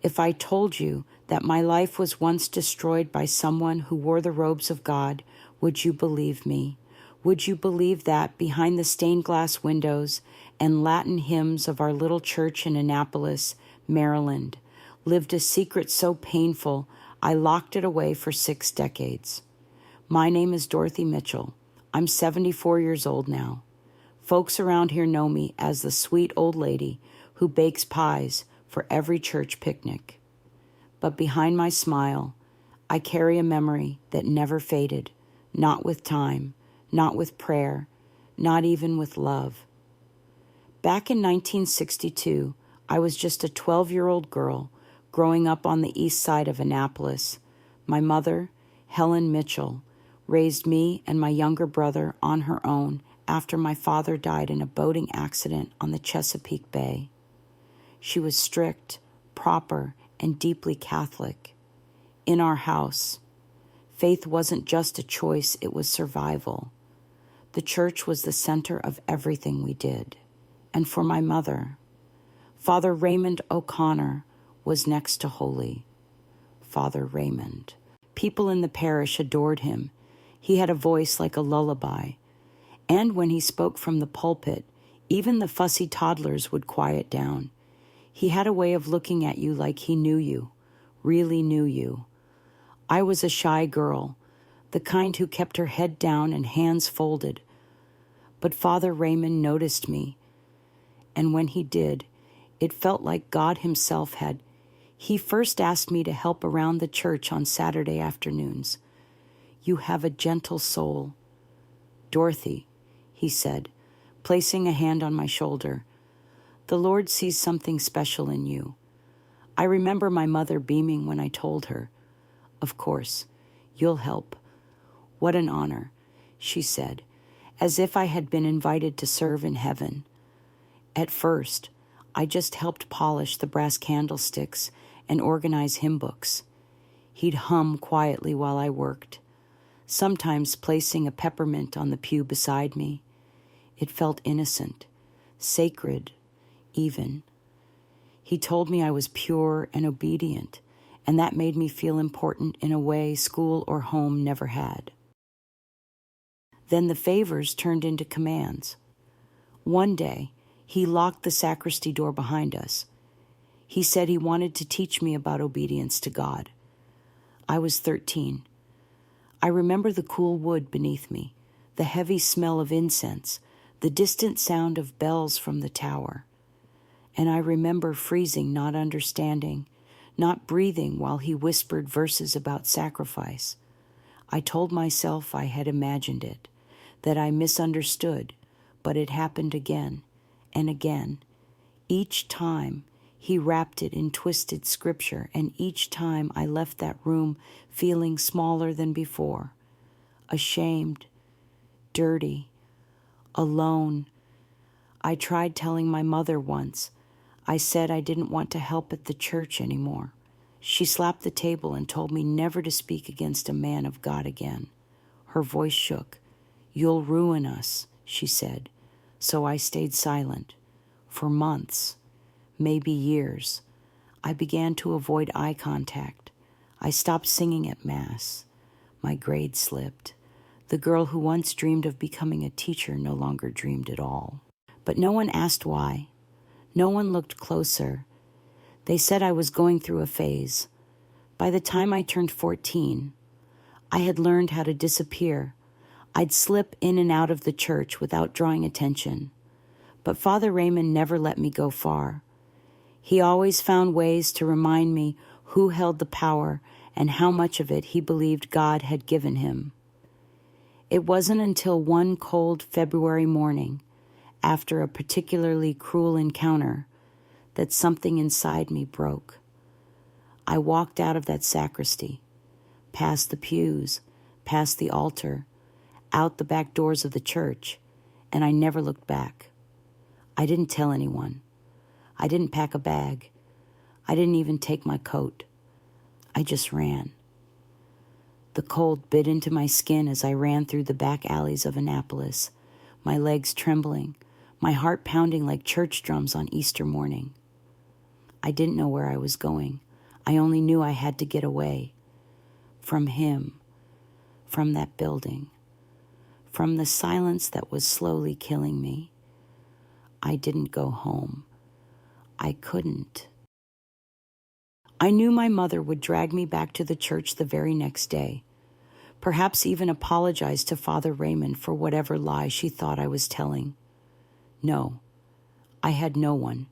If I told you that my life was once destroyed by someone who wore the robes of God, would you believe me? Would you believe that behind the stained glass windows and Latin hymns of our little church in Annapolis, Maryland, lived a secret so painful I locked it away for 6 decades? My name is Dorothy Mitchell. I'm 74 years old now. Folks around here know me as the sweet old lady who bakes pies for every church picnic. But behind my smile, I carry a memory that never faded, not with time, not with prayer, not even with love. Back in 1962, I was just a 12-year-old girl growing up on the east side of Annapolis. My mother, Helen Mitchell, raised me and my younger brother on her own after my father died in a boating accident on the Chesapeake Bay. She was strict, proper, and deeply Catholic. In our house, faith wasn't just a choice, it was survival. The church was the center of everything we did. And for my mother, Father Raymond O'Connor was next to holy. Father Raymond. People in the parish adored him. He had a voice like a lullaby. And when he spoke from the pulpit, even the fussy toddlers would quiet down. He had a way of looking at you like he knew you, really knew you. I was a shy girl, the kind who kept her head down and hands folded. But Father Raymond noticed me, and when he did, it felt like God himself had. He first asked me to help around the church on Saturday afternoons. "You have a gentle soul." "Dorothy," he said, placing a hand on my shoulder, "the Lord sees something special in you." I remember my mother beaming when I told her. "Of course, you'll help." "What an honor," she said, as if I had been invited to serve in heaven. At first, I just helped polish the brass candlesticks and organize hymn books. He'd hum quietly while I worked, sometimes placing a peppermint on the pew beside me. It felt innocent, sacred, even. He told me I was pure and obedient, and that made me feel important in a way school or home never had. Then the favors turned into commands. One day, he locked the sacristy door behind us. He said he wanted to teach me about obedience to God. I was 13. I remember the cool wood beneath me, the heavy smell of incense, the distant sound of bells from the tower. And I remember freezing, not understanding, not breathing while he whispered verses about sacrifice. I told myself I had imagined it, that I misunderstood, but it happened again and again. Each time he wrapped it in twisted scripture, and each time I left that room feeling smaller than before, ashamed, dirty, alone. I tried telling my mother once. I said I didn't want to help at the church anymore. She slapped the table and told me never to speak against a man of God again. Her voice shook. "You'll ruin us," she said. So I stayed silent. For months, maybe years, I began to avoid eye contact. I stopped singing at Mass. My grades slipped. The girl who once dreamed of becoming a teacher no longer dreamed at all. But no one asked why. No one looked closer. They said I was going through a phase. By the time I turned 14, I had learned how to disappear. I'd slip in and out of the church without drawing attention. But Father Raymond never let me go far. He always found ways to remind me who held the power and how much of it he believed God had given him. It wasn't until one cold February morning, after a particularly cruel encounter, that something inside me broke. I walked out of that sacristy, past the pews, past the altar, out the back doors of the church, and I never looked back. I didn't tell anyone. I didn't pack a bag. I didn't even take my coat. I just ran. The cold bit into my skin as I ran through the back alleys of Annapolis, my legs trembling, my heart pounding like church drums on Easter morning. I didn't know where I was going. I only knew I had to get away from him, from that building, from the silence that was slowly killing me. I didn't go home. I couldn't. I knew my mother would drag me back to the church the very next day, perhaps even apologize to Father Raymond for whatever lie she thought I was telling. No, I had no one.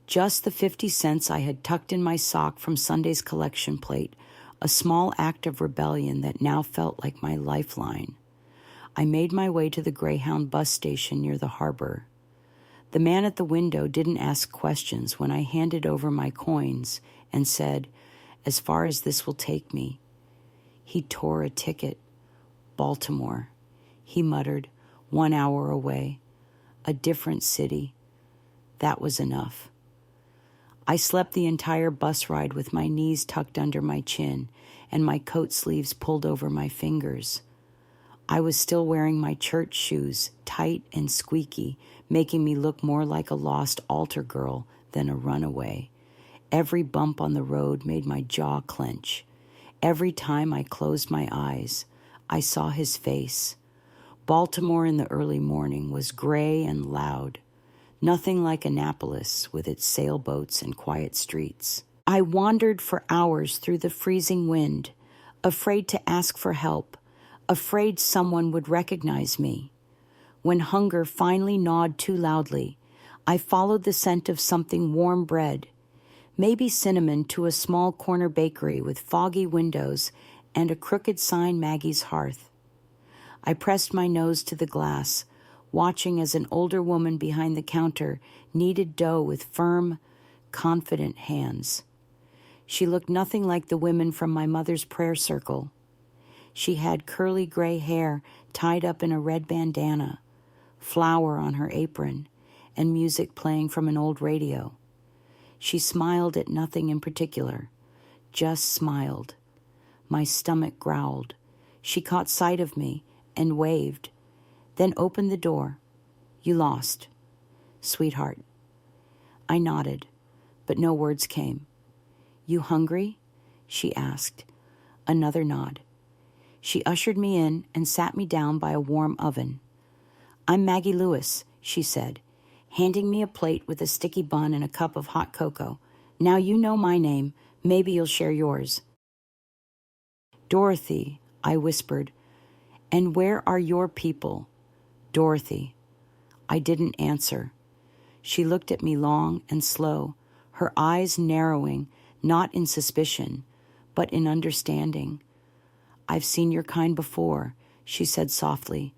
Just the 50 cents I had tucked in my sock from Sunday's collection plate, a small act of rebellion that now felt like my lifeline. I made my way to the Greyhound bus station near the harbor. The man at the window didn't ask questions when I handed over my coins and said, "As far as this will take me." He tore a ticket. Baltimore. He muttered, 1 hour away. A different city. That was enough. I slept the entire bus ride with my knees tucked under my chin and my coat sleeves pulled over my fingers. I was still wearing my church shoes, tight and squeaky, making me look more like a lost altar girl than a runaway. Every bump on the road made my jaw clench. Every time I closed my eyes, I saw his face. Baltimore in the early morning was gray and loud, nothing like Annapolis with its sailboats and quiet streets. I wandered for hours through the freezing wind, afraid to ask for help, afraid someone would recognize me. When hunger finally gnawed too loudly, I followed the scent of something warm bread, maybe cinnamon, to a small corner bakery with foggy windows and a crooked sign, Maggie's Hearth. I pressed my nose to the glass, watching as an older woman behind the counter kneaded dough with firm, confident hands. She looked nothing like the women from my mother's prayer circle. She had curly gray hair tied up in a red bandana, flour on her apron, and music playing from an old radio. She smiled at nothing in particular, just smiled. My stomach growled. She caught sight of me and waved, then opened the door. "You lost, sweetheart." I nodded, but no words came. "You hungry?" she asked. Another nod. She ushered me in and sat me down by a warm oven. "I'm Maggie Lewis," she said, handing me a plate with a sticky bun and a cup of hot cocoa. "Now you know my name. Maybe you'll share yours." "Dorothy," I whispered. "And where are your people?" "Dorothy." I didn't answer. She looked at me long and slow, her eyes narrowing, not in suspicion, but in understanding. "I've seen your kind before," she said softly.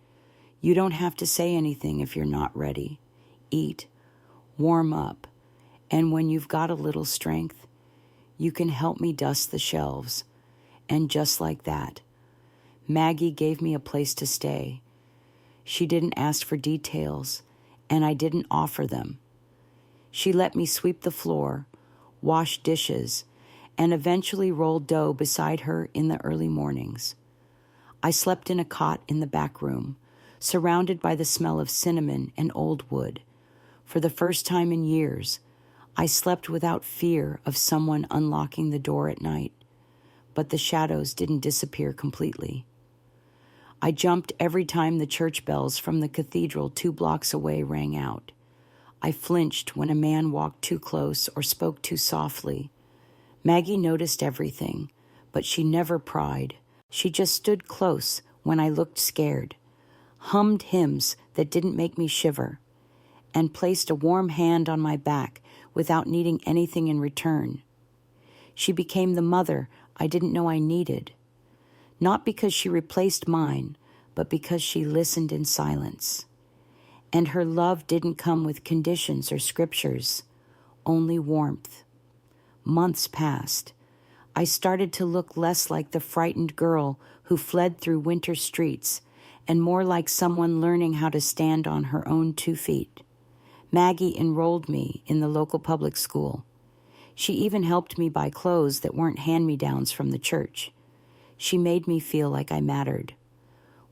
"You don't have to say anything if you're not ready. Eat, warm up, and when you've got a little strength, you can help me dust the shelves." And just like that, Maggie gave me a place to stay. She didn't ask for details, and I didn't offer them. She let me sweep the floor, wash dishes, and eventually roll dough beside her in the early mornings. I slept in a cot in the back room, surrounded by the smell of cinnamon and old wood. For the first time in years, I slept without fear of someone unlocking the door at night, but the shadows didn't disappear completely. I jumped every time the church bells from the cathedral 2 blocks away rang out. I flinched when a man walked too close or spoke too softly. Maggie noticed everything, but she never pried. She just stood close when I looked scared, hummed hymns that didn't make me shiver, and placed a warm hand on my back without needing anything in return. She became the mother I didn't know I needed, not because she replaced mine, but because she listened in silence. And her love didn't come with conditions or scriptures, only warmth. Months passed. I started to look less like the frightened girl who fled through winter streets and more like someone learning how to stand on her own 2 feet. Maggie enrolled me in the local public school. She even helped me buy clothes that weren't hand-me-downs from the church. She made me feel like I mattered.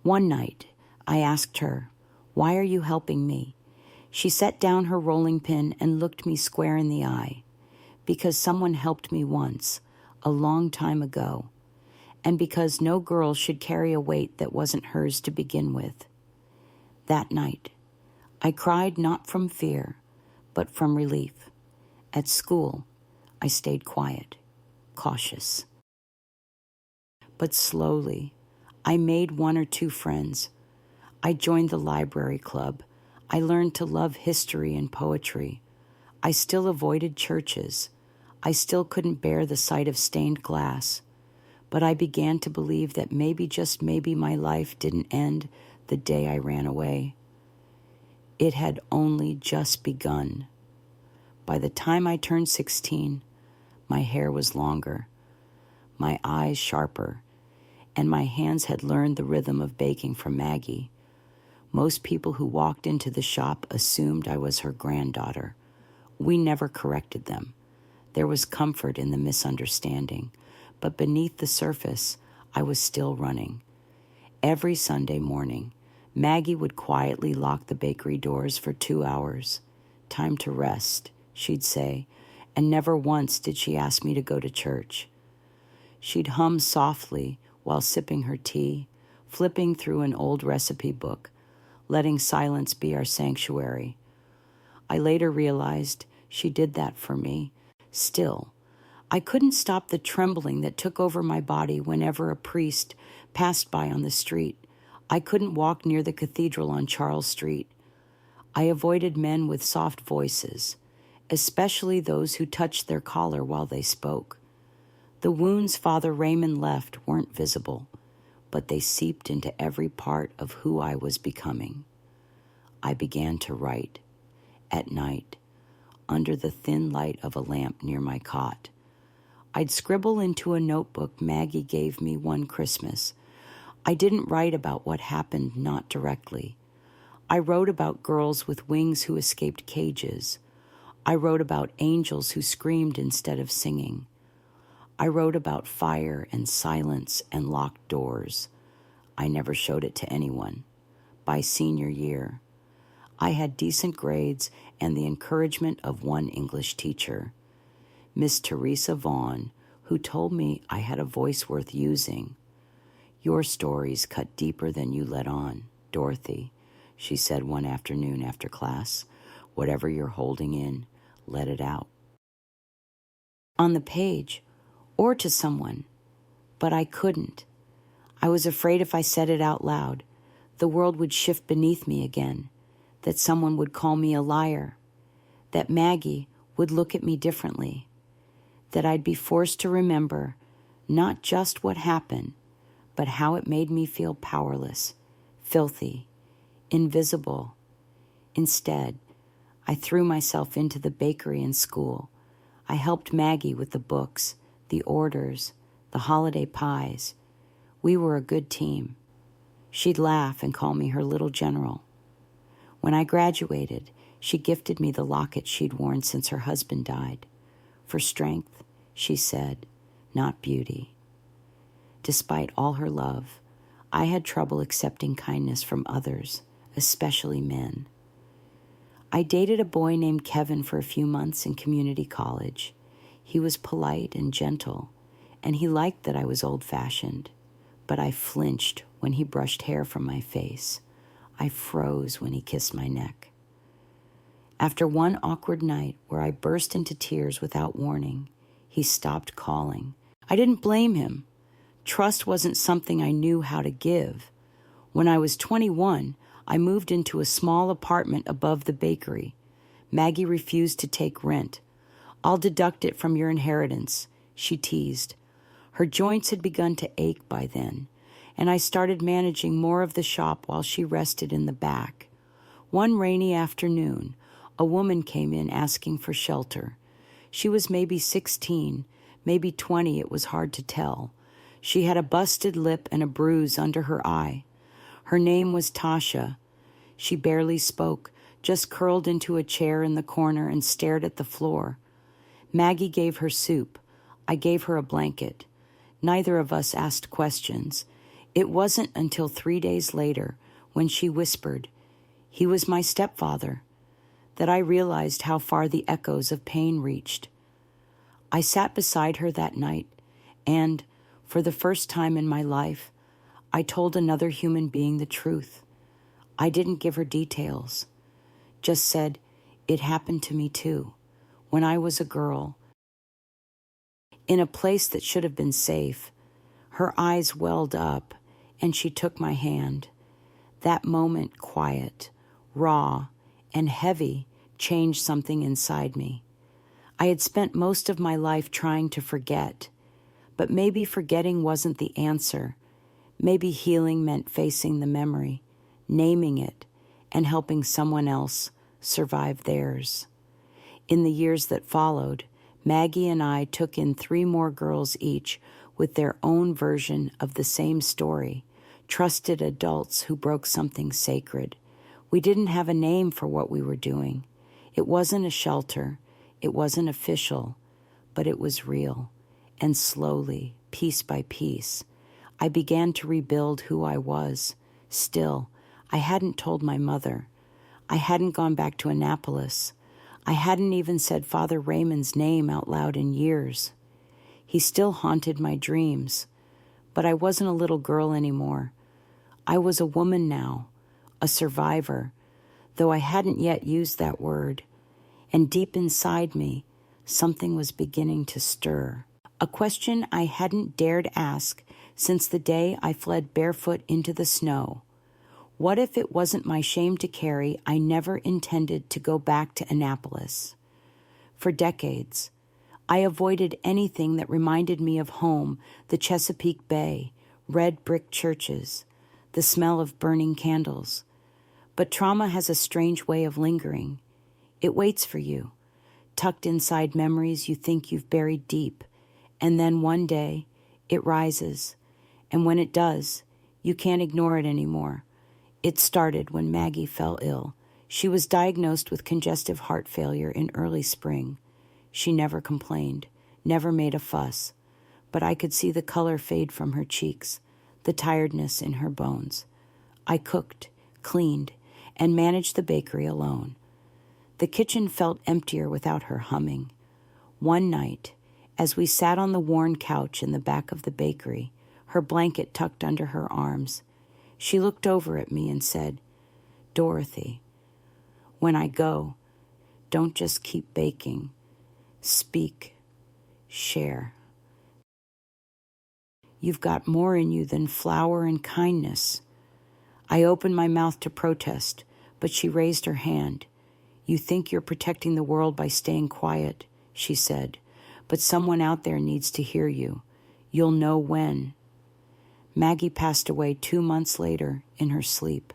One night, I asked her, "Why are you helping me?" She set down her rolling pin and looked me square in the eye. because someone helped me once, a long time ago, and because no girl should carry a weight that wasn't hers to begin with. That night, I cried not from fear, but from relief. At school, I stayed quiet, cautious. But slowly, I made one or two friends. I joined the library club. I learned to love history and poetry. I still avoided churches. I still couldn't bear the sight of stained glass. But I began to believe that maybe, just maybe, my life didn't end the day I ran away. It had only just begun. By the time I turned 16, my hair was longer, my eyes sharper, and my hands had learned the rhythm of baking from Maggie. Most people who walked into the shop assumed I was her granddaughter. We never corrected them. There was comfort in the misunderstanding, but beneath the surface, I was still running. Every Sunday morning, Maggie would quietly lock the bakery doors for 2 hours. Time to rest, she'd say, and never once did she ask me to go to church. She'd hum softly while sipping her tea, flipping through an old recipe book, letting silence be our sanctuary. I later realized she did that for me. Still, I couldn't stop the trembling that took over my body whenever a priest passed by on the street. I couldn't walk near the cathedral on Charles Street. I avoided men with soft voices, especially those who touched their collar while they spoke. The wounds Father Raymond left weren't visible, but they seeped into every part of who I was becoming. I began to write, at night, under the thin light of a lamp near my cot. I'd scribble into a notebook Maggie gave me one Christmas. I didn't write about what happened, not directly. I wrote about girls with wings who escaped cages. I wrote about angels who screamed instead of singing. I wrote about fire and silence and locked doors. I never showed it to anyone. By senior year, I had decent grades and the encouragement of one English teacher, Miss Teresa Vaughn, who told me I had a voice worth using. "Your stories cut deeper than you let on, Dorothy," she said one afternoon after class. "Whatever you're holding in, let it out." On the page, or to someone, but I couldn't. I was afraid if I said it out loud, the world would shift beneath me again, that someone would call me a liar, that Maggie would look at me differently, that I'd be forced to remember not just what happened, but how it made me feel powerless, filthy, invisible. Instead, I threw myself into the bakery and school. I helped Maggie with the books, the orders, the holiday pies. We were a good team. She'd laugh and call me her little general. When I graduated, she gifted me the locket she'd worn since her husband died. For strength, she said, not beauty. Despite all her love, I had trouble accepting kindness from others, especially men. I dated a boy named Kevin for a few months in community college. He was polite and gentle, and he liked that I was old-fashioned. But I flinched when he brushed hair from my face. I froze when he kissed my neck. After one awkward night where I burst into tears without warning, he stopped calling. I didn't blame him. Trust wasn't something I knew how to give. When I was 21, I moved into a small apartment above the bakery. Maggie refused to take rent. "I'll deduct it from your inheritance," she teased. Her joints had begun to ache by then, and I started managing more of the shop while she rested in the back. One rainy afternoon, a woman came in asking for shelter. She was maybe 16, maybe 20, it was hard to tell. She had a busted lip and a bruise under her eye. Her name was Tasha. She barely spoke, just curled into a chair in the corner and stared at the floor. Maggie gave her soup. I gave her a blanket. Neither of us asked questions. It wasn't until 3 days later, when she whispered, "He was my stepfather," that I realized how far the echoes of pain reached. I sat beside her that night, and, for the first time in my life, I told another human being the truth. I didn't give her details, just said, it happened to me too, when I was a girl, in a place that should have been safe. Her eyes welled up, and she took my hand. That moment, quiet, raw, and heavy, changed something inside me. I had spent most of my life trying to forget, but maybe forgetting wasn't the answer. Maybe healing meant facing the memory, naming it, and helping someone else survive theirs. In the years that followed, Maggie and I took in 3 more girls each with their own version of the same story, trusted adults who broke something sacred. We didn't have a name for what we were doing. It wasn't a shelter, it wasn't official, but it was real. And slowly, piece by piece, I began to rebuild who I was. Still, I hadn't told my mother. I hadn't gone back to Annapolis. I hadn't even said Father Raymond's name out loud in years. He still haunted my dreams, but I wasn't a little girl anymore. I was a woman now, a survivor, though I hadn't yet used that word. And deep inside me, something was beginning to stir. A question I hadn't dared ask since the day I fled barefoot into the snow. What if it wasn't my shame to carry? I never intended to go back to Annapolis. For decades, I avoided anything that reminded me of home, the Chesapeake Bay, red brick churches, the smell of burning candles. But trauma has a strange way of lingering. It waits for you, tucked inside memories you think you've buried deep, and then one day it rises, and when it does, you can't ignore it anymore. It started when Maggie fell ill. She was diagnosed with congestive heart failure in early spring. She never complained, never made a fuss, but I could see the color fade from her cheeks, the tiredness in her bones. I cooked, cleaned, and managed the bakery alone. The kitchen felt emptier without her humming. One night, as we sat on the worn couch in the back of the bakery, her blanket tucked under her arms, she looked over at me and said, "Dorothy, when I go, don't just keep baking. Speak, share. You've got more in you than flour and kindness." I opened my mouth to protest, but she raised her hand. "You think you're protecting the world by staying quiet," she said, "but someone out there needs to hear you. You'll know when." Maggie passed away 2 months later in her sleep,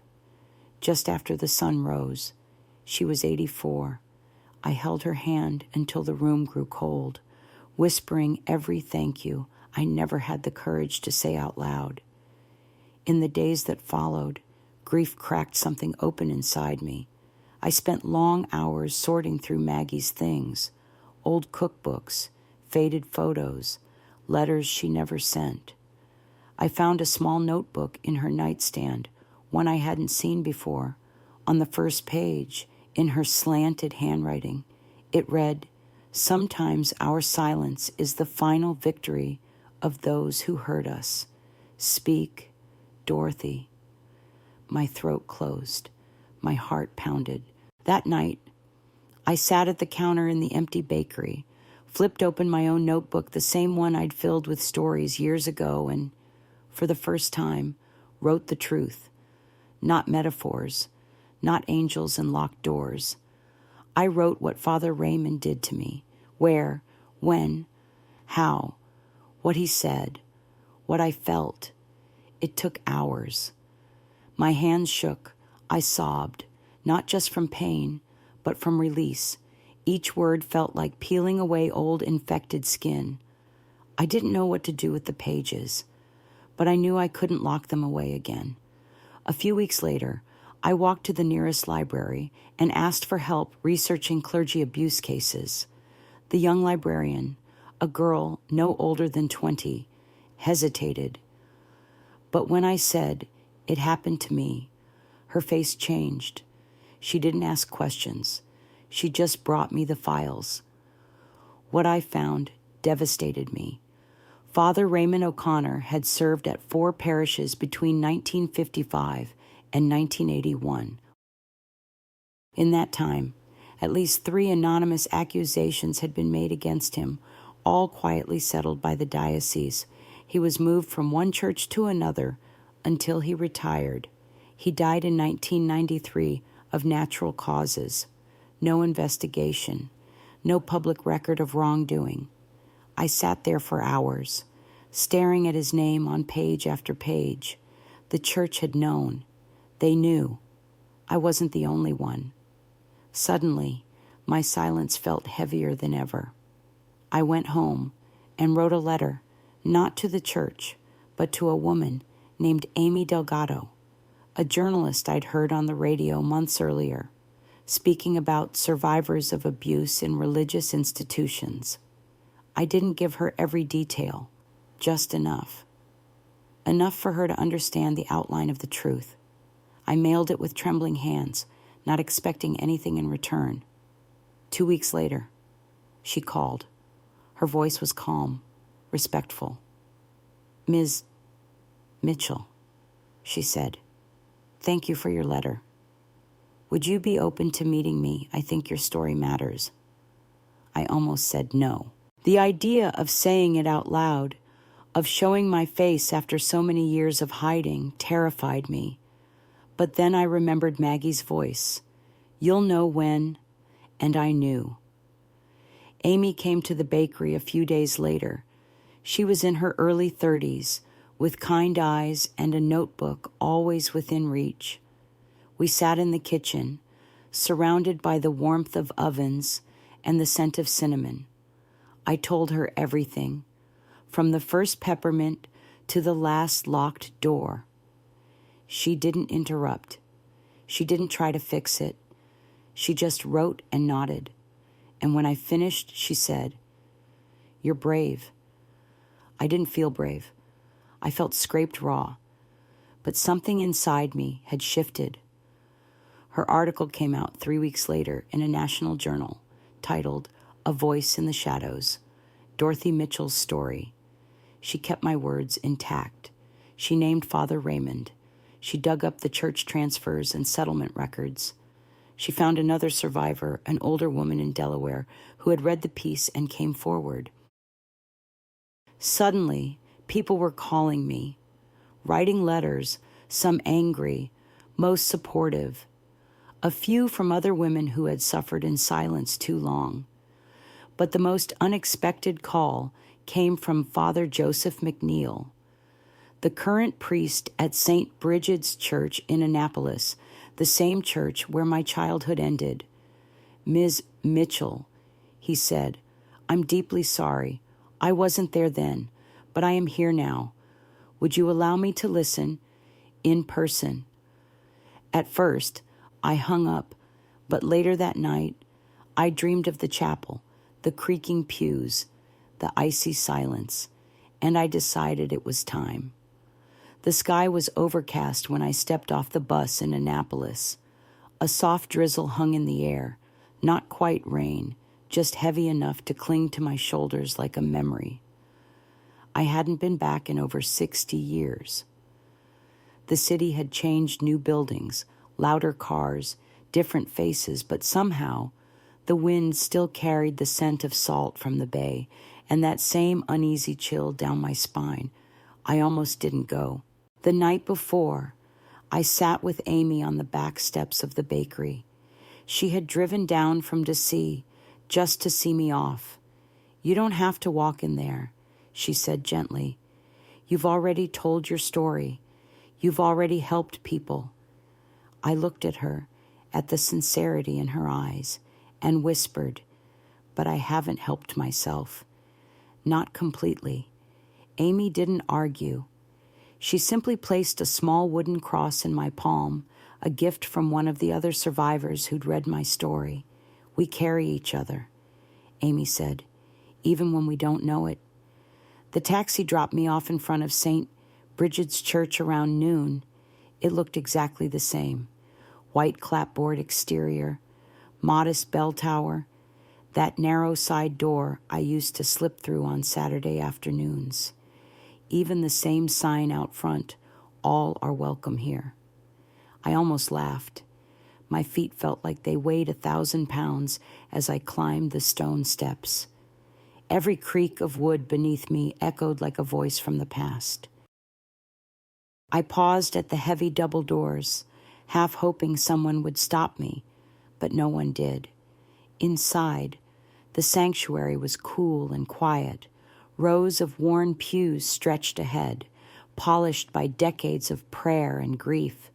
just after the sun rose. She was 84. I held her hand until the room grew cold, whispering every thank you I never had the courage to say out loud. In the days that followed, grief cracked something open inside me. I spent long hours sorting through Maggie's things, old cookbooks, faded photos, letters she never sent. I found a small notebook in her nightstand, one I hadn't seen before. On the first page, in her slanted handwriting, it read, "Sometimes our silence is the final victory of those who hurt us. Speak, Dorothy." My throat closed. My heart pounded. That night, I sat at the counter in the empty bakery, flipped open my own notebook, the same one I'd filled with stories years ago, and, for the first time, wrote the truth. Not metaphors, not angels and locked doors. I wrote what Father Raymond did to me, where, when, how, what he said, what I felt. It took hours. My hands shook. I sobbed, not just from pain, but from release. Each word felt like peeling away old infected skin. I didn't know what to do with the pages, but I knew I couldn't lock them away again. A few weeks later, I walked to the nearest library and asked for help researching clergy abuse cases. The young librarian, a girl no older than 20, hesitated. But when I said, "It happened to me," her face changed. She didn't ask questions. She just brought me the files. What I found devastated me. Father Raymond O'Connor had served at 4 parishes between 1955 and 1981. In that time, at least 3 anonymous accusations had been made against him, all quietly settled by the diocese. He was moved from one church to another until he retired. He died in 1993 of natural causes. No investigation, no public record of wrongdoing. I sat there for hours, staring at his name on page after page. The church had known. They knew. I wasn't the only one. Suddenly, my silence felt heavier than ever. I went home and wrote a letter, not to the church, but to a woman named Amy Delgado, a journalist I'd heard on the radio months earlier, speaking about survivors of abuse in religious institutions. I didn't give her every detail, just enough. Enough for her to understand the outline of the truth. I mailed it with trembling hands, not expecting anything in return. 2 weeks later, she called. Her voice was calm, respectful. "Ms. Mitchell," she said, "thank you for your letter. Would you be open to meeting me? I think your story matters." I almost said no. The idea of saying it out loud, of showing my face after so many years of hiding, terrified me. But then I remembered Maggie's voice. "You'll know when," and I knew. Amy came to the bakery a few days later. She was in her early 30s, with kind eyes and a notebook always within reach. We sat in the kitchen, surrounded by the warmth of ovens and the scent of cinnamon. I told her everything, from the first peppermint to the last locked door. She didn't interrupt. She didn't try to fix it. She just wrote and nodded. And when I finished, she said, "You're brave." I didn't feel brave. I felt scraped raw. But something inside me had shifted. Her article came out 3 weeks later in a national journal titled "A Voice in the Shadows, Dorothy Mitchell's Story." She kept my words intact. She named Father Raymond. She dug up the church transfers and settlement records. She found another survivor, an older woman in Delaware, who had read the piece and came forward. Suddenly, people were calling me, writing letters, some angry, most supportive. A few from other women who had suffered in silence too long. But the most unexpected call came from Father Joseph McNeil, the current priest at St. Brigid's Church in Annapolis, the same church where my childhood ended. "Ms. Mitchell," he said, "I'm deeply sorry. I wasn't there then, but I am here now. Would you allow me to listen in person?" At first, I hung up, but later that night, I dreamed of the chapel, the creaking pews, the icy silence, and I decided it was time. The sky was overcast when I stepped off the bus in Annapolis. A soft drizzle hung in the air, not quite rain, just heavy enough to cling to my shoulders like a memory. I hadn't been back in over 60 years. The city had changed, new buildings, louder cars, different faces, but somehow the wind still carried the scent of salt from the bay and that same uneasy chill down my spine. I almost didn't go. The night before, I sat with Amy on the back steps of the bakery. She had driven down from DC just to see me off. "You don't have to walk in there," she said gently. "You've already told your story. You've already helped people." I looked at her, at the sincerity in her eyes, and whispered, "But I haven't helped myself." Not completely. Amy didn't argue. She simply placed a small wooden cross in my palm, a gift from one of the other survivors who'd read my story. "We carry each other," Amy said, "even when we don't know it." The taxi dropped me off in front of St. Brigid's Church around noon. It looked exactly the same. White clapboard exterior, modest bell tower, that narrow side door I used to slip through on Saturday afternoons. Even the same sign out front, all are welcome here. I almost laughed. My feet felt like they weighed 1,000 pounds as I climbed the stone steps. Every creak of wood beneath me echoed like a voice from the past. I paused at the heavy double doors, half hoping someone would stop me, but no one did. Inside, the sanctuary was cool and quiet. Rows of worn pews stretched ahead, polished by decades of prayer and grief.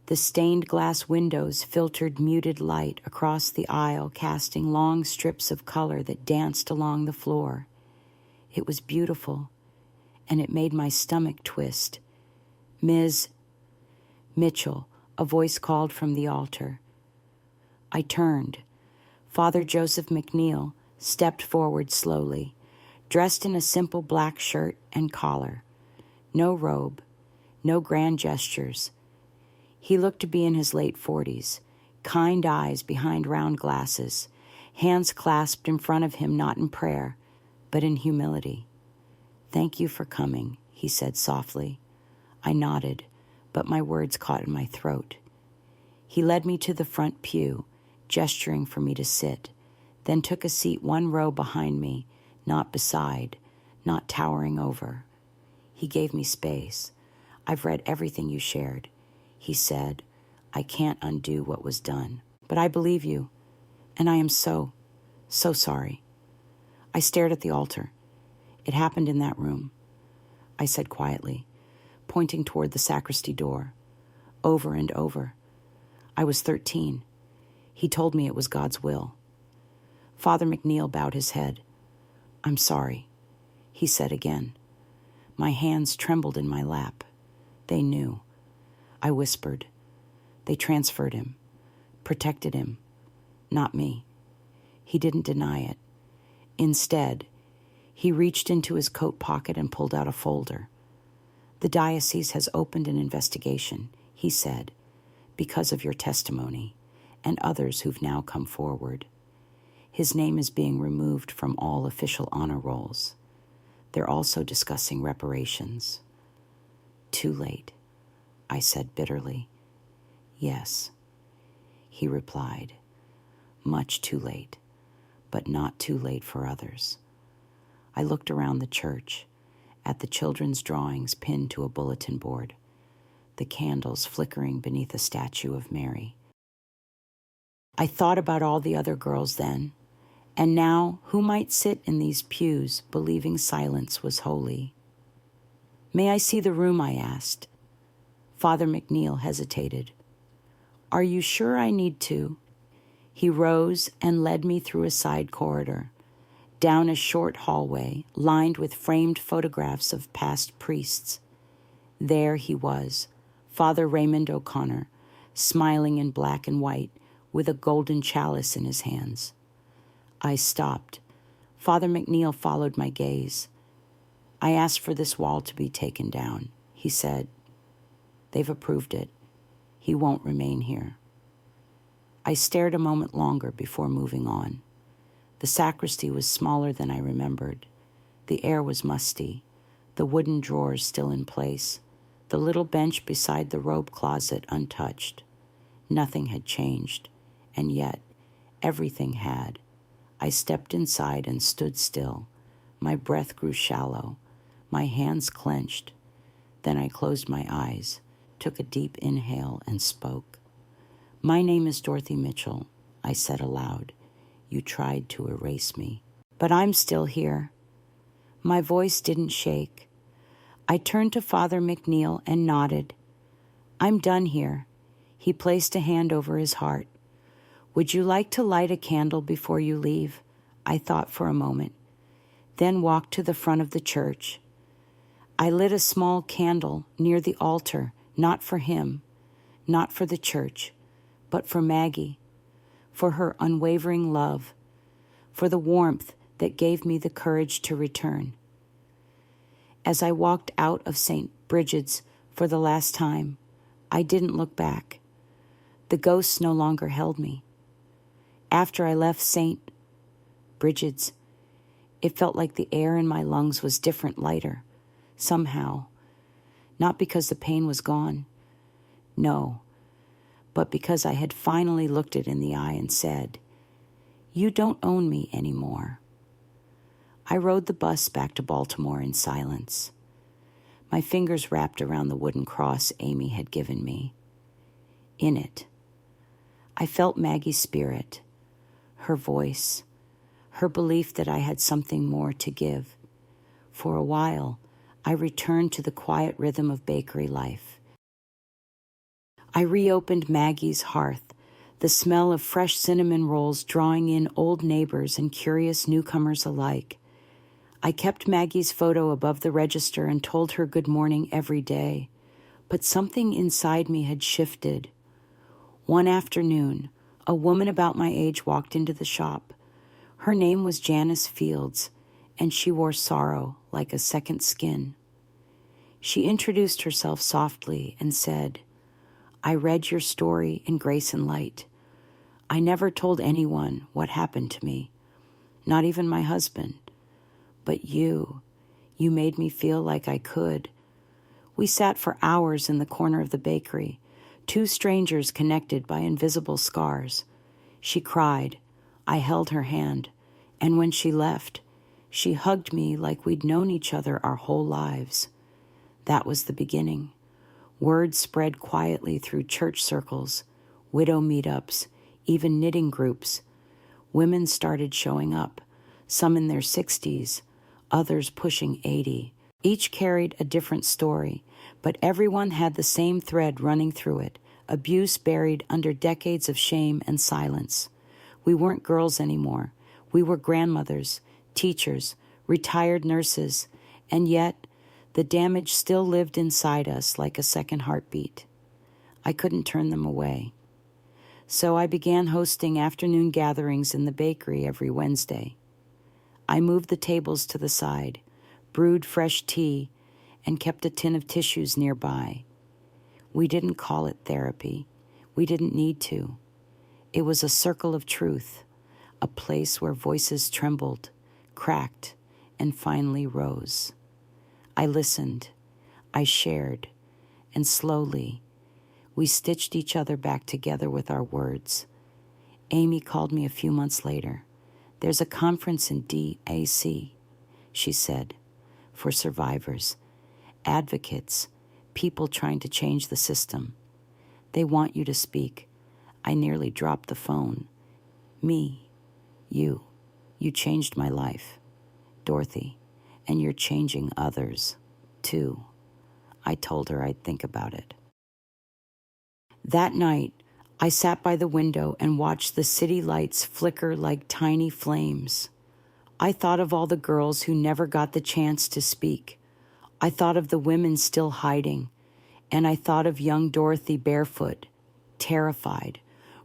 The stained glass windows filtered muted light across the aisle, casting long strips of color that danced along the floor. It was beautiful, and it made my stomach twist. "Ms. Mitchell," a voice called from the altar. I turned. Father Joseph McNeil stepped forward slowly, dressed in a simple black shirt and collar. No robe, no grand gestures. He looked to be in his late 40s, kind eyes behind round glasses, hands clasped in front of him not in prayer, but in humility. "Thank you for coming," he said softly. I nodded, but my words caught in my throat. He led me to the front pew, gesturing for me to sit, then took a seat one row behind me, not beside, not towering over. He gave me space. "I've read everything you shared," he said. "I can't undo what was done, but I believe you, and I am so sorry." I stared at the altar. "It happened in that room," I said quietly, pointing toward the sacristy door. "Over and over. I was 13. He told me it was God's will." Father McNeil bowed his head. "I'm sorry," he said again. My hands trembled in my lap. They knew. I whispered. "They transferred him, protected him, not me." He didn't deny it. Instead, he reached into his coat pocket and pulled out a folder. "The diocese has opened an investigation," he said, "because of your testimony and others who've now come forward. His name is being removed from all official honor rolls. They're also discussing reparations." "Too late," I said bitterly. "Yes," he replied, "much too late, but not too late for others." I looked around the church, at the children's drawings pinned to a bulletin board, the candles flickering beneath a statue of Mary. I thought about all the other girls then, and now who might sit in these pews believing silence was holy. "May I see the room?" I asked. Father McNeil hesitated. "Are you sure I need to?" He rose and led me through a side corridor, down a short hallway lined with framed photographs of past priests. There he was, Father Raymond O'Connor, smiling in black and white with a golden chalice in his hands. I stopped. Father McNeil followed my gaze. "I asked for this wall to be taken down," he said. "They've approved it. He won't remain here." I stared a moment longer before moving on. The sacristy was smaller than I remembered. The air was musty, the wooden drawers still in place, the little bench beside the robe closet untouched. Nothing had changed, and yet everything had. I stepped inside and stood still. My breath grew shallow. My hands clenched. Then I closed my eyes, took a deep inhale, and spoke. "My name is Dorothy Mitchell," I said aloud. "You tried to erase me, but I'm still here." My voice didn't shake. I turned to Father McNeil and nodded. "I'm done here." He placed a hand over his heart. "Would you like to light a candle before you leave?" I thought for a moment, then walked to the front of the church. I lit a small candle near the altar, not for him, not for the church, but for Maggie, for her unwavering love, for the warmth that gave me the courage to return. As I walked out of St. Bridget's for the last time, I didn't look back. The ghosts no longer held me. After I left St. Bridget's. It felt like the air in my lungs was different, lighter. Somehow. Not because the pain was gone. No. But because I had finally looked it in the eye and said, "You don't own me anymore." I rode the bus back to Baltimore in silence. My fingers wrapped around the wooden cross Amy had given me. In it, I felt Maggie's spirit, her voice, her belief that I had something more to give. For a while, I returned to the quiet rhythm of bakery life. I reopened Maggie's hearth, the smell of fresh cinnamon rolls drawing in old neighbors and curious newcomers alike. I kept Maggie's photo above the register and told her good morning every day, but something inside me had shifted. One afternoon, a woman about my age walked into the shop. Her name was Janice Fields, and she wore sorrow like a second skin. She introduced herself softly and said, "I read your story in Grace and Light. I never told anyone what happened to me, not even my husband. But you made me feel like I could." We sat for hours in the corner of the bakery, two strangers connected by invisible scars. She cried. I held her hand. And when she left, she hugged me like we'd known each other our whole lives. That was the beginning. Word spread quietly through church circles, widow meetups, even knitting groups. Women started showing up, some in their 60s, others pushing 80. Each carried a different story, but everyone had the same thread running through it, abuse buried under decades of shame and silence. We weren't girls anymore. We were grandmothers, teachers, retired nurses, and yet the damage still lived inside us like a second heartbeat. I couldn't turn them away. So I began hosting afternoon gatherings in the bakery every Wednesday. I moved the tables to the side, brewed fresh tea, and kept a tin of tissues nearby. We didn't call it therapy. We didn't need to. It was a circle of truth, a place where voices trembled, cracked, and finally rose. I listened, I shared, and slowly, we stitched each other back together with our words. Amy called me a few months later. "There's a conference in DAC," she said, "for survivors, advocates, people trying to change the system. They want you to speak." I nearly dropped the phone. "Me, you changed my life, Dorothy, and you're changing others, too." I told her I'd think about it. That night, I sat by the window and watched the city lights flicker like tiny flames. I thought of all the girls who never got the chance to speak. I thought of the women still hiding, and I thought of young Dorothy barefoot, terrified,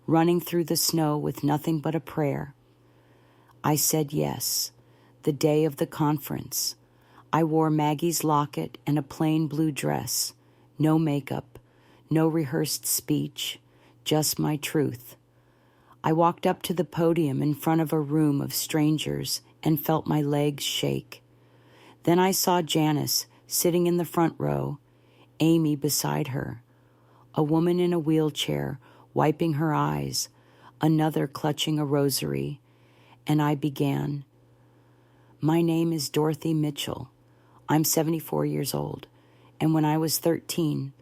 running through the snow with nothing but a prayer. I said yes, the day of the conference. I wore Maggie's locket and a plain blue dress, no makeup, no rehearsed speech, just my truth. I walked up to the podium in front of a room of strangers and felt my legs shake. Then I saw Janice sitting in the front row, Amy beside her, a woman in a wheelchair wiping her eyes, another clutching a rosary, and I began. "My name is Dorothy Mitchell. I'm 74 years old, and when I was 13,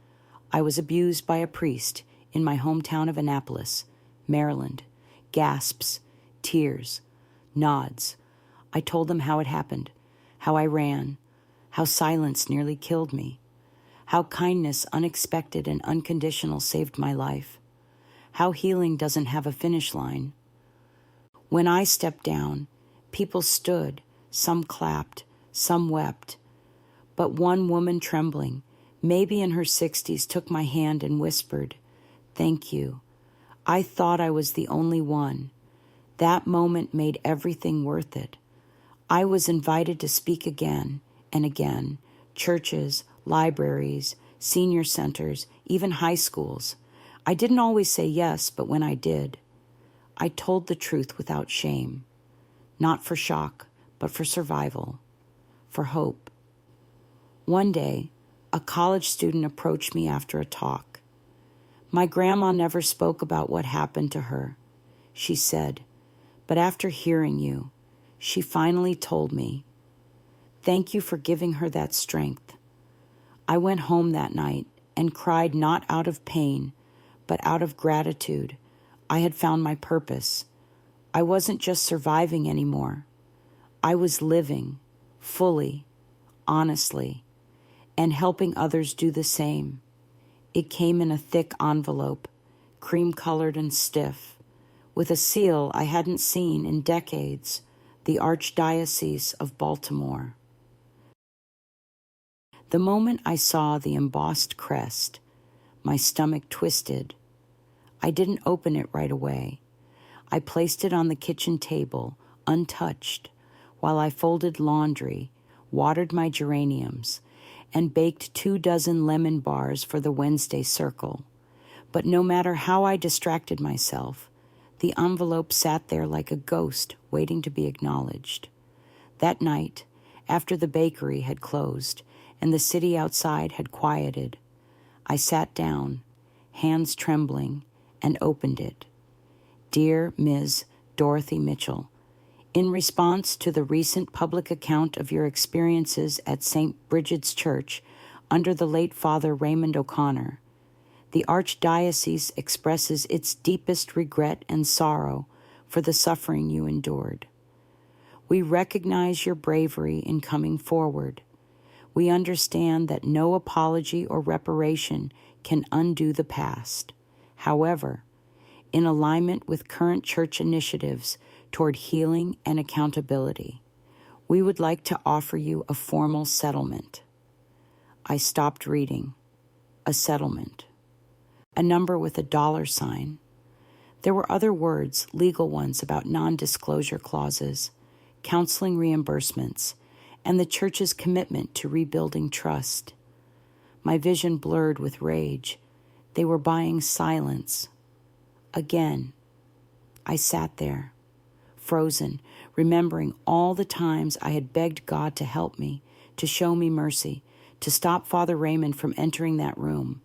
I was abused by a priest in my hometown of Annapolis, Maryland." Gasps, tears, nods. I told them how it happened, how I ran, how silence nearly killed me, how kindness, unexpected and unconditional, saved my life, how healing doesn't have a finish line. When I stepped down, people stood, some clapped, some wept, but one woman trembling, maybe in her 60s, took my hand and whispered, "Thank you. I thought I was the only one." That moment made everything worth it. I was invited to speak again and again, churches, libraries, senior centers, even high schools. I didn't always say yes, but when I did, I told the truth without shame. not for shock, but for survival, for hope. One day, a college student approached me after a talk. My grandma never spoke about what happened to her, she said, but after hearing you, she finally told me. Thank you for giving her that strength. I went home that night and cried not out of pain, but out of gratitude. I had found my purpose. I wasn't just surviving anymore. I was living, fully, honestly, and helping others do the same. It came in a thick envelope, cream-colored and stiff, with a seal I hadn't seen in decades, the Archdiocese of Baltimore. The moment I saw the embossed crest, my stomach twisted. I didn't open it right away. I placed it on the kitchen table, untouched, while I folded laundry, watered my geraniums, and baked 24 lemon bars for the Wednesday circle. But no matter how I distracted myself, the envelope sat there like a ghost waiting to be acknowledged. That night, after the bakery had closed and the city outside had quieted, I sat down, hands trembling, and opened it. Dear Ms. Dorothy Mitchell, in response to the recent public account of your experiences at St. Bridget's Church under the late Father Raymond O'Connor, the Archdiocese expresses its deepest regret and sorrow for the suffering you endured. We recognize your bravery in coming forward. We understand that no apology or reparation can undo the past. However, in alignment with current church initiatives toward healing and accountability, we would like to offer you a formal settlement. I stopped reading. A settlement. A number with a $sign. There were other words, legal ones, about non-disclosure clauses, counseling reimbursements, and the church's commitment to rebuilding trust. My vision blurred with rage. They were buying silence. Again, I sat there, frozen, remembering all the times I had begged God to help me, to show me mercy, to stop Father Raymond from entering that room.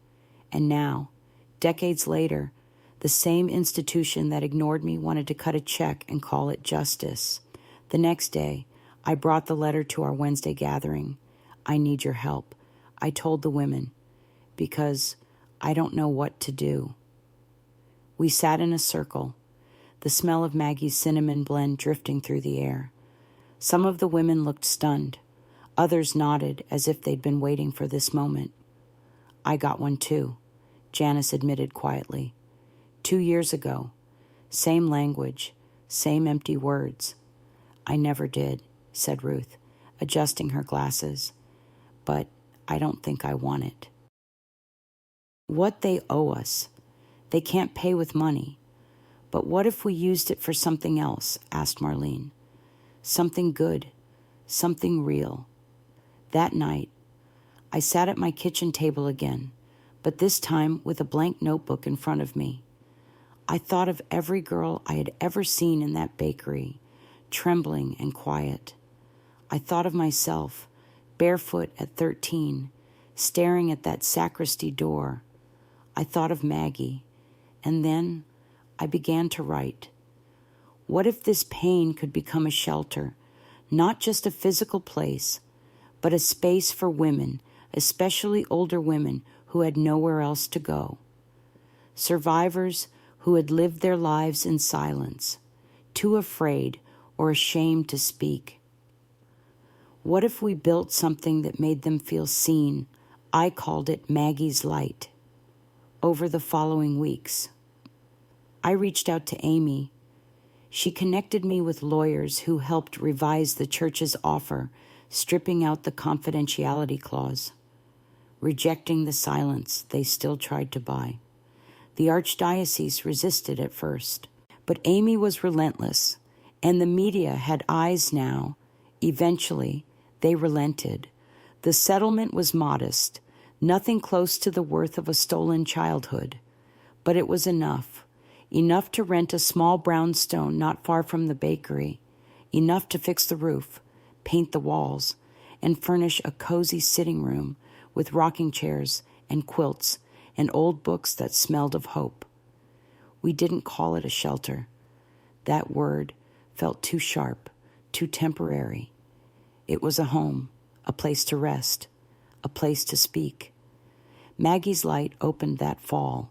And now, decades later, the same institution that ignored me wanted to cut a check and call it justice. The next day, I brought the letter to our Wednesday gathering. I need your help, I told the women, because I don't know what to do. We sat in a circle, the smell of Maggie's cinnamon blend drifting through the air. Some of the women looked stunned. Others nodded as if they'd been waiting for this moment. I got one too, Janice admitted quietly. 2 years ago. Same language, same empty words. I never did, said Ruth, adjusting her glasses. But I don't think I want it. What they owe us. They can't pay with money. But what if we used it for something else? Asked Marlene. Something good, something real. That night, I sat at my kitchen table again, but this time with a blank notebook in front of me. I thought of every girl I had ever seen in that bakery, trembling and quiet. I thought of myself, barefoot at 13, staring at that sacristy door. I thought of Maggie, and then I began to write. What if this pain could become a shelter, not just a physical place, but a space for women, especially older women who had nowhere else to go? Survivors who had lived their lives in silence, too afraid or ashamed to speak. What if we built something that made them feel seen? I called it Maggie's Light. Over the following weeks, I reached out to Amy. She connected me with lawyers who helped revise the church's offer, stripping out the confidentiality clause, rejecting the silence they still tried to buy. The Archdiocese resisted at first, but Amy was relentless, and the media had eyes now. Eventually, they relented. The settlement was modest, nothing close to the worth of a stolen childhood, but it was enough to rent a small brownstone not far from the bakery, enough to fix the roof, paint the walls, and furnish a cozy sitting room with rocking chairs and quilts and old books that smelled of hope. We didn't call it a shelter. That word felt too sharp, too temporary. It was a home, a place to rest, a place to speak. Maggie's Light opened that fall.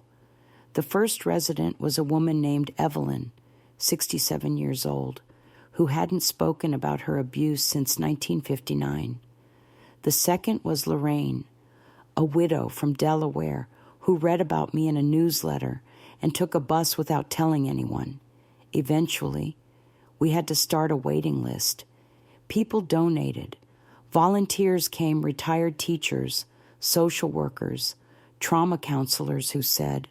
The first resident was a woman named Evelyn, 67 years old, who hadn't spoken about her abuse since 1959. The second was Lorraine, a widow from Delaware who read about me in a newsletter and took a bus without telling anyone. Eventually, we had to start a waiting list. People donated. Volunteers came, retired teachers, social workers, trauma counselors who said,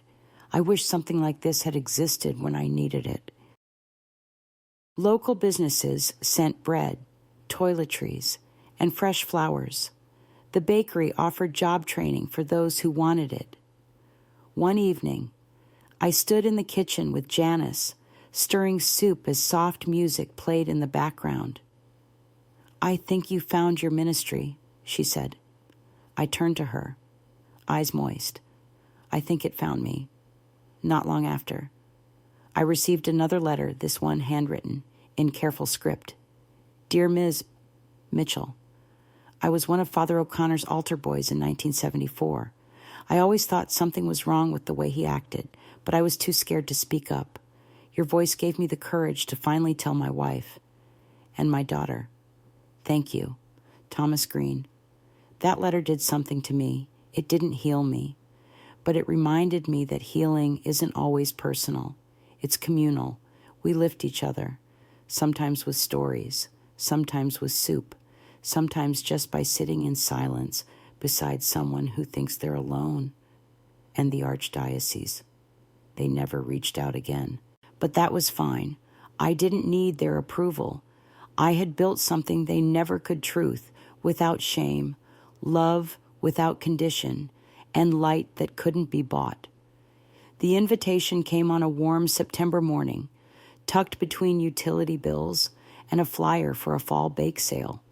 "I wish something like this had existed when I needed it." Local businesses sent bread, toiletries, and fresh flowers. The bakery offered job training for those who wanted it. One evening, I stood in the kitchen with Janice, stirring soup as soft music played in the background. "I think you found your ministry," she said. I turned to her, eyes moist. "I think it found me." Not long after, I received another letter, this one handwritten, in careful script. "Dear Ms. Mitchell, I was one of Father O'Connor's altar boys in 1974. I always thought something was wrong with the way he acted, but I was too scared to speak up. Your voice gave me the courage to finally tell my wife and my daughter. Thank you. Thomas Green." That letter did something to me. It didn't heal me, but it reminded me that healing isn't always personal. It's communal. We lift each other, sometimes with stories, sometimes with soup, sometimes just by sitting in silence beside someone who thinks they're alone. And the Archdiocese. They never reached out again. But that was fine. I didn't need their approval. I had built something they never could truth, without shame, love without condition, and light that couldn't be bought. The invitation came on a warm September morning, tucked between utility bills and a flyer for a fall bake sale.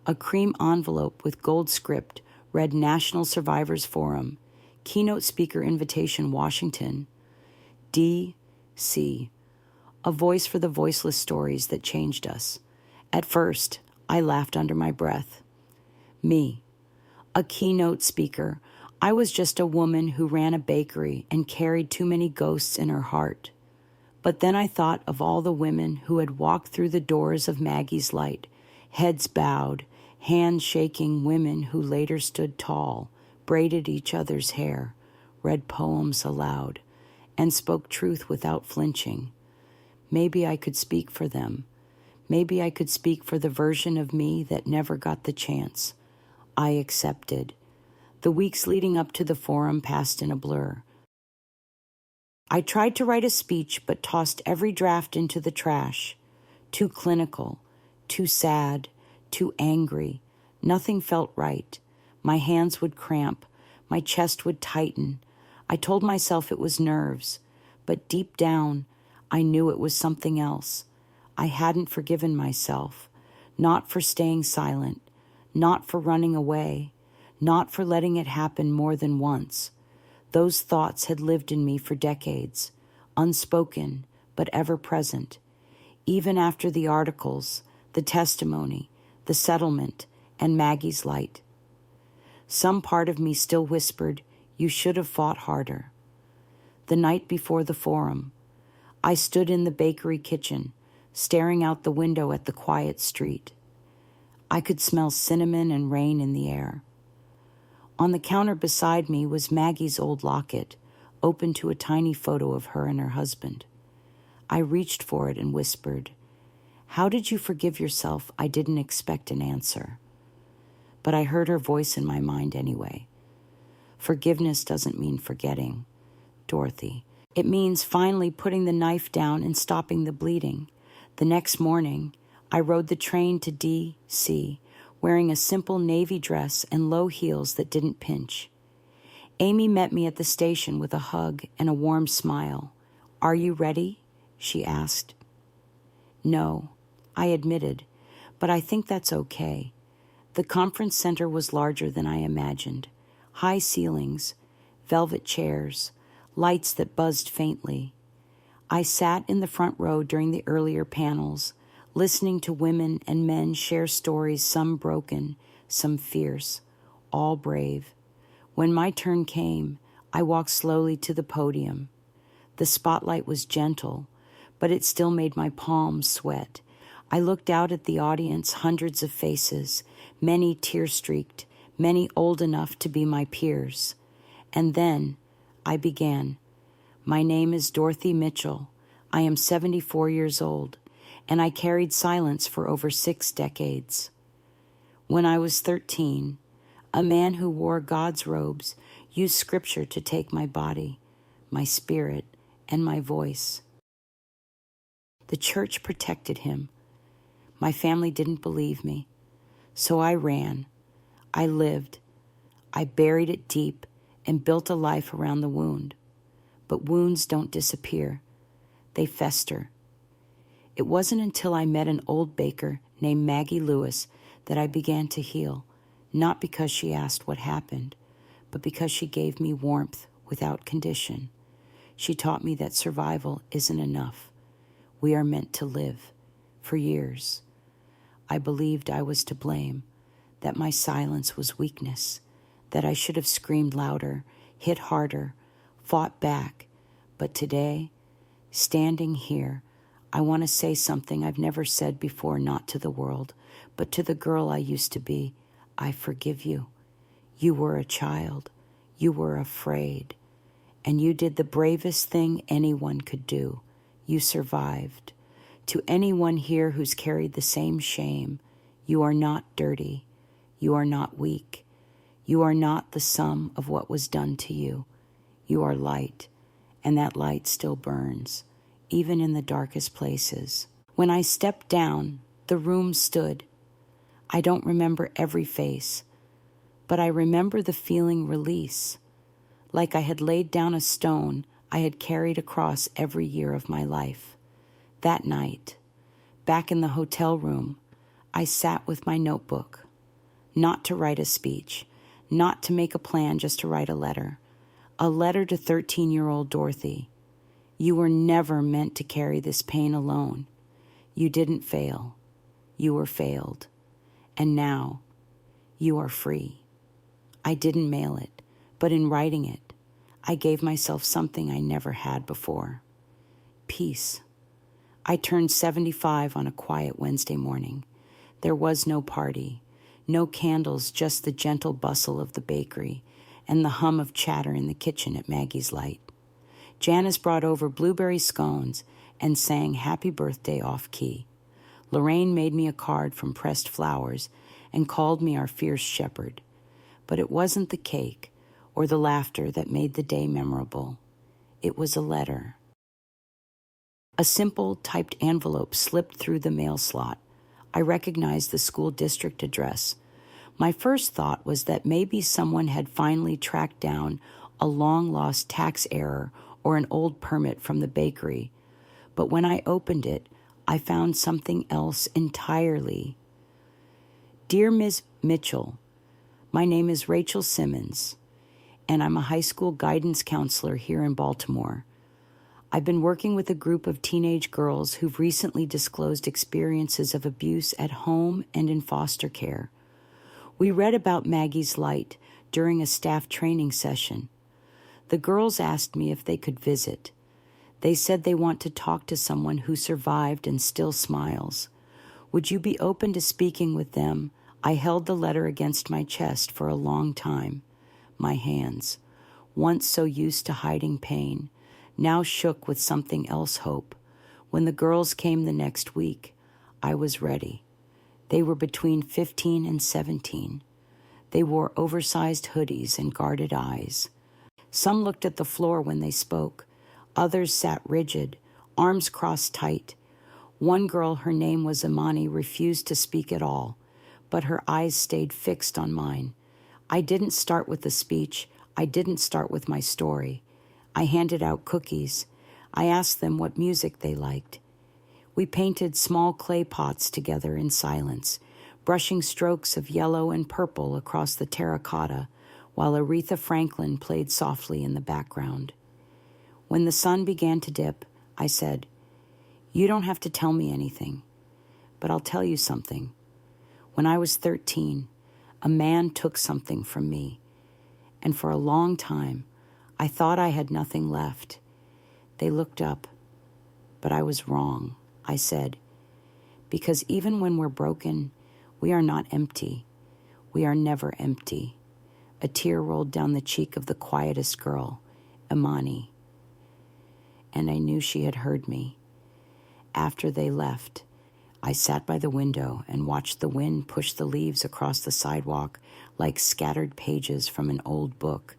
A cream envelope with gold script read National Survivors Forum, keynote speaker invitation Washington, D.C., a voice for the voiceless stories that changed us. At first, I laughed under my breath. Me, a keynote speaker. I was just a woman who ran a bakery and carried too many ghosts in her heart. But then I thought of all the women who had walked through the doors of Maggie's Light, heads bowed, hands shaking, women who later stood tall, braided each other's hair, read poems aloud, and spoke truth without flinching. Maybe I could speak for them. Maybe I could speak for the version of me that never got the chance. I accepted. The weeks leading up to the forum passed in a blur. I tried to write a speech, but tossed every draft into the trash. Too clinical, too sad, too angry. Nothing felt right. My hands would cramp. My chest would tighten. I told myself it was nerves, but deep down, I knew it was something else. I hadn't forgiven myself, not for staying silent, not for running away, not for letting it happen more than once. Those thoughts had lived in me for decades, unspoken but ever present. Even after the articles, the testimony, the settlement, and Maggie's Light. Some part of me still whispered, "You should have fought harder." The night before the forum, I stood in the bakery kitchen, staring out the window at the quiet street. I could smell cinnamon and rain in the air. On the counter beside me was Maggie's old locket, open to a tiny photo of her and her husband. I reached for it and whispered, "How did you forgive yourself?" I didn't expect an answer. But I heard her voice in my mind anyway. Forgiveness doesn't mean forgetting, Dorothy. It means finally putting the knife down and stopping the bleeding. The next morning, I rode the train to D.C., wearing a simple navy dress and low heels that didn't pinch. Amy met me at the station with a hug and a warm smile. "Are you ready?" she asked. "No," I admitted, but I think that's okay. The conference center was larger than I imagined. High ceilings, velvet chairs, lights that buzzed faintly. I sat in the front row during the earlier panels, listening to women and men share stories, some broken, some fierce, all brave. When my turn came, I walked slowly to the podium. The spotlight was gentle, but it still made my palms sweat. I looked out at the audience, hundreds of faces, many tear-streaked, many old enough to be my peers. And then I began. My name is Dorothy Mitchell. I am 74 years old, and I carried silence for over 6 decades. When I was 13, a man who wore God's robes used scripture to take my body, my spirit, and my voice. The church protected him. My family didn't believe me, so I ran. I lived. I buried it deep and built a life around the wound. But wounds don't disappear. They fester. It wasn't until I met an old baker named Maggie Lewis that I began to heal, not because she asked what happened, but because she gave me warmth without condition. She taught me that survival isn't enough. We are meant to live. For years, I believed I was to blame, that my silence was weakness, that I should have screamed louder, hit harder, fought back. But today, standing here, I want to say something I've never said before, not to the world, but to the girl I used to be. I forgive you. You were a child. You were afraid. And you did the bravest thing anyone could do. You survived. To anyone here who's carried the same shame, you are not dirty. You are not weak. You are not the sum of what was done to you. You are light, and that light still burns, even in the darkest places. When I stepped down, the room stood. I don't remember every face, but I remember the feeling release, like I had laid down a stone I had carried across every year of my life. That night, back in the hotel room, I sat with my notebook, not to write a speech, not to make a plan, just to write a letter to 13-year-old Dorothy. You were never meant to carry this pain alone. You didn't fail. You were failed. And now, you are free. I didn't mail it, but in writing it, I gave myself something I never had before. Peace. I turned 75 on a quiet Wednesday morning. There was no party, no candles, just the gentle bustle of the bakery and the hum of chatter in the kitchen at Maggie's Light. Janice brought over blueberry scones and sang Happy Birthday off-key. Lorraine made me a card from pressed flowers and called me our fierce shepherd. But it wasn't the cake or the laughter that made the day memorable. It was a letter. A simple, typed envelope slipped through the mail slot. I recognized the school district address. My first thought was that maybe someone had finally tracked down a long-lost tax error or an old permit from the bakery. But when I opened it, I found something else entirely. Dear Ms. Mitchell, my name is Rachel Simmons, and I'm a high school guidance counselor here in Baltimore. I've been working with a group of teenage girls who've recently disclosed experiences of abuse at home and in foster care. We read about Maggie's Light during a staff training session. The girls asked me if they could visit. They said they want to talk to someone who survived and still smiles. Would you be open to speaking with them? I held the letter against my chest for a long time. My hands, once so used to hiding pain, now shook with something else, hope. When the girls came the next week, I was ready. They were between 15 and 17. They wore oversized hoodies and guarded eyes. Some looked at the floor when they spoke. Others sat rigid, arms crossed tight. One girl, her name was Imani, refused to speak at all, but her eyes stayed fixed on mine. I didn't start with the speech. I didn't start with my story. I handed out cookies. I asked them what music they liked. We painted small clay pots together in silence, brushing strokes of yellow and purple across the terracotta, while Aretha Franklin played softly in the background. When the sun began to dip, I said, "You don't have to tell me anything, but I'll tell you something. When I was 13, a man took something from me, and for a long time, I thought I had nothing left." They looked up, but I was wrong, I said, because even when we're broken, we are not empty. We are never empty. A tear rolled down the cheek of the quietest girl, Imani, and I knew she had heard me. After they left, I sat by the window and watched the wind push the leaves across the sidewalk like scattered pages from an old book.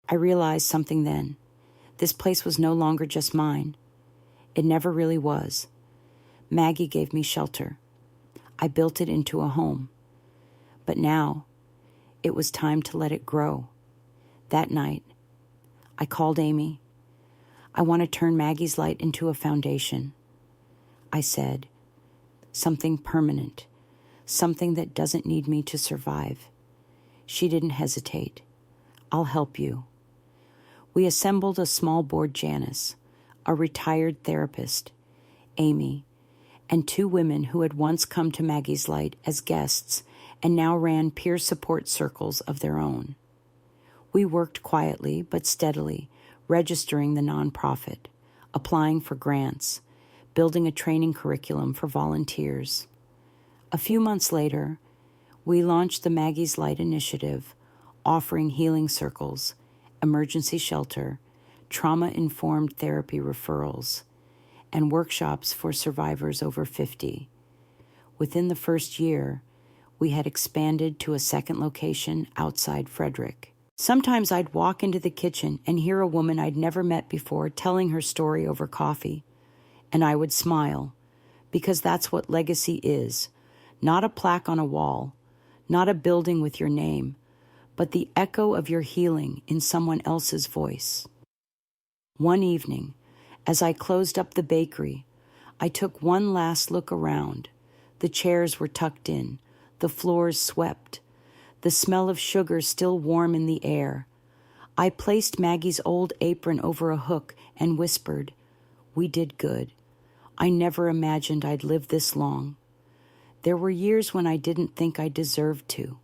I realized something then. This place was no longer just mine. It never really was. Maggie gave me shelter. I built it into a home. But now, it was time to let it grow. That night, I called Amy. "I want to turn Maggie's Light into a foundation," I said. "Something permanent, something that doesn't need me to survive." She didn't hesitate. "I'll help you." We assembled a small board Janice, a retired therapist, Amy, and 2 women who had once come to Maggie's Light as guests and now ran peer support circles of their own. We worked quietly but steadily, registering the nonprofit, applying for grants, building a training curriculum for volunteers. A few months later, we launched the Maggie's Light initiative, offering healing circles, emergency shelter, trauma-informed therapy referrals, and workshops for survivors over 50. Within the first year, we had expanded to a second location outside Frederick. Sometimes I'd walk into the kitchen and hear a woman I'd never met before telling her story over coffee, and I would smile, because that's what legacy is, not a plaque on a wall, not a building with your name, but the echo of your healing in someone else's voice. One evening, as I closed up the bakery, I took one last look around. The chairs were tucked in, the floors swept, the smell of sugar still warm in the air. I placed Maggie's old apron over a hook and whispered, "We did good. I never imagined I'd live this long." There were years when I didn't think I deserved to.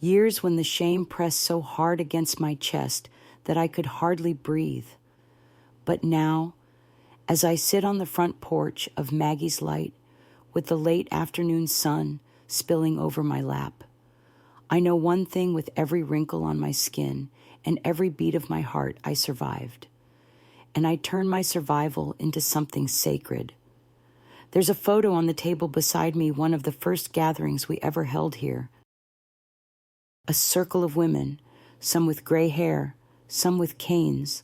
Years when the shame pressed so hard against my chest that I could hardly breathe. But now, as I sit on the front porch of Maggie's Light with the late afternoon sun spilling over my lap, I know one thing with every wrinkle on my skin and every beat of my heart: I survived. And I turn my survival into something sacred. There's a photo on the table beside me, one of the first gatherings we ever held here. A circle of women, some with gray hair, some with canes,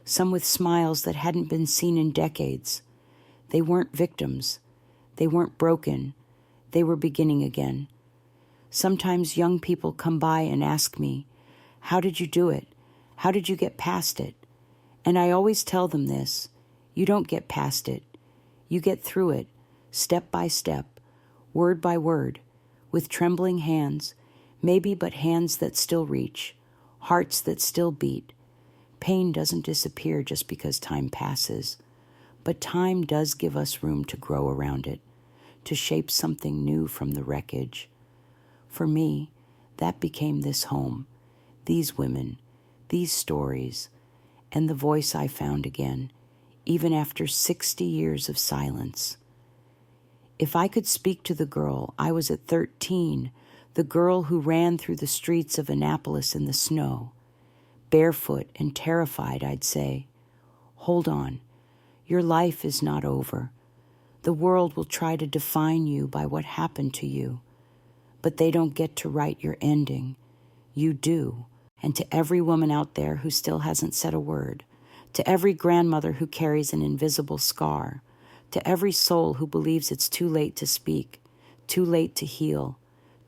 some with smiles that hadn't been seen in decades. They weren't victims. They weren't broken. They were beginning again. Sometimes young people come by and ask me, "How did you do it? How did you get past it?" And I always tell them this: you don't get past it. You get through it, step by step, word by word, with trembling hands, maybe, but hands that still reach, hearts that still beat. Pain doesn't disappear just because time passes, but time does give us room to grow around it, to shape something new from the wreckage. For me, that became this home, these women, these stories, and the voice I found again, even after 60 years of silence. If I could speak to the girl I was at 13, the girl who ran through the streets of Annapolis in the snow, barefoot and terrified, I'd say, "Hold on, your life is not over. The world will try to define you by what happened to you, but they don't get to write your ending. You do." And to every woman out there who still hasn't said a word, to every grandmother who carries an invisible scar, to every soul who believes it's too late to speak, too late to heal,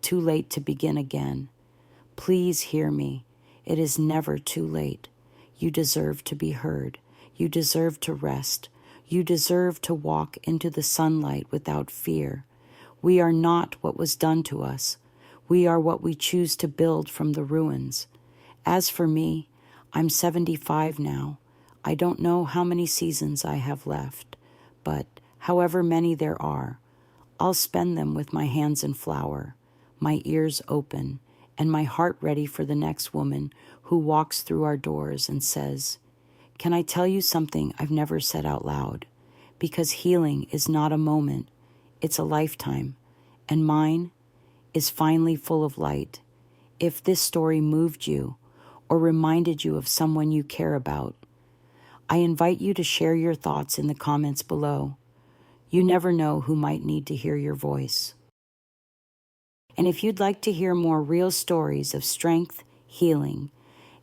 too late to begin again, please hear me. It is never too late. You deserve to be heard. You deserve to rest. You deserve to walk into the sunlight without fear. We are not what was done to us. We are what we choose to build from the ruins. As for me, I'm 75 now. I don't know how many seasons I have left, but however many there are, I'll spend them with my hands in flour, my ears open, and my heart ready for the next woman who walks through our doors and says, "Can I tell you something I've never said out loud? Because healing is not a moment, it's a lifetime, and mine is finally full of light. If this story moved you or reminded you of someone you care about, I invite you to share your thoughts in the comments below. You never know who might need to hear your voice. And if you'd like to hear more real stories of strength, healing,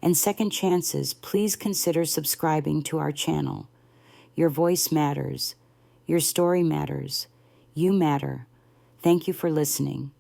and second chances, please consider subscribing to our channel. Your voice matters. Your story matters. You matter. Thank you for listening.